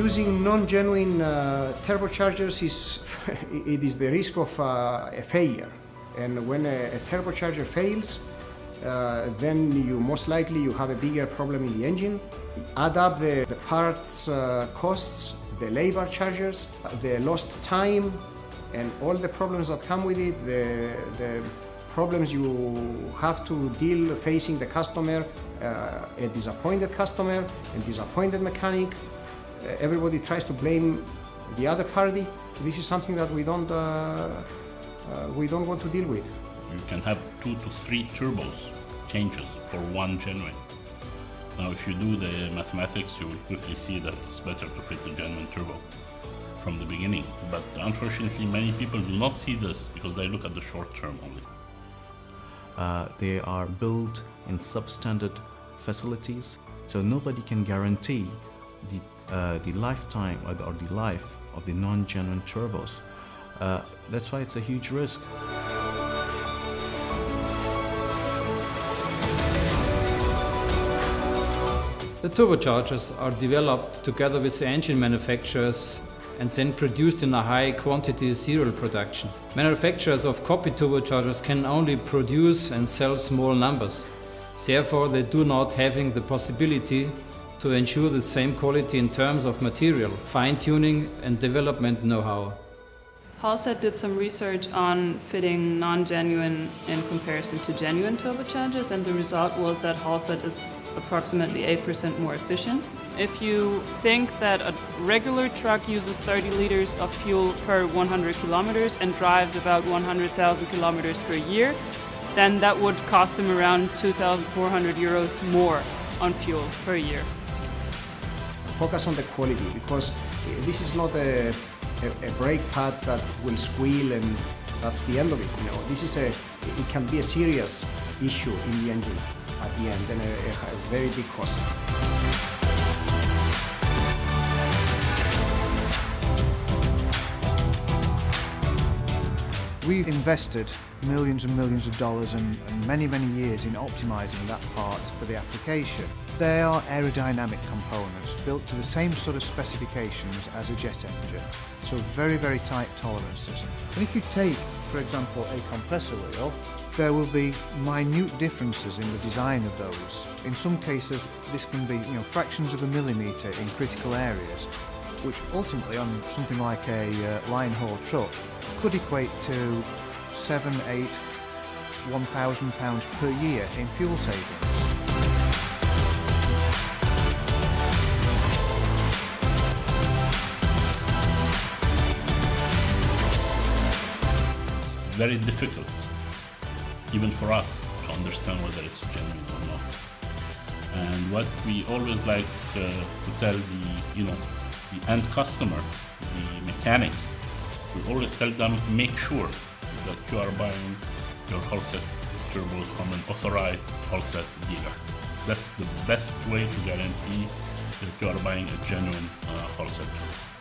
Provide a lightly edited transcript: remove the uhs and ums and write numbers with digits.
Using non-genuine turbochargers it is the risk of a failure. And when a turbocharger fails, then you most likely you have a bigger problem in the engine. Add up the parts costs, the labor charges, the lost time, and all the problems that come with it, the problems you have to deal facing the customer, a disappointed customer, a disappointed mechanic. Everybody tries to blame the other party. This is something that we don't want to deal with. You can have 2 to 3 turbos changes for one genuine. Now, if you do the mathematics, you will quickly see that it's better to fit a genuine turbo from the beginning. But unfortunately, many people do not see this because they look at the short term only. They are built in substandard facilities, so nobody can guarantee the lifetime or the life of the non-genuine turbos. That's why it's a huge risk. The turbochargers are developed together with the engine manufacturers and then produced in a high quantity serial production. Manufacturers of copy turbochargers can only produce and sell small numbers. Therefore, they do not having the possibility to ensure the same quality in terms of material, fine-tuning and development know-how. Holset did some research on fitting non-genuine in comparison to genuine turbochargers, and the result was that Holset is approximately 8% more efficient. If you think that a regular truck uses 30 liters of fuel per 100 kilometers and drives about 100,000 kilometers per year, then that would cost them around 2,400 euros more on fuel per year. Focus on the quality, because this is not a brake pad that will squeal and that's the end of it. You know, it can be a serious issue in the engine at the end and a very big cost. We've invested millions and millions of dollars and many, many years in optimizing that part for the application. They are aerodynamic components built to the same sort of specifications as a jet engine, so very, very tight tolerances. And if you take, for example, a compressor wheel, there will be minute differences in the design of those. In some cases, this can be fractions of a millimetre in critical areas, which ultimately on something like a line haul truck could equate to 7, 8, £1,000 per year in fuel savings. It's very difficult, even for us, to understand whether it's genuine or not. And what we always like to tell the end customer, the mechanics, we always tell them, make sure that you are buying your Holset turbos from an authorized Holset dealer. That's the best way to guarantee that you are buying a genuine Holset turbo.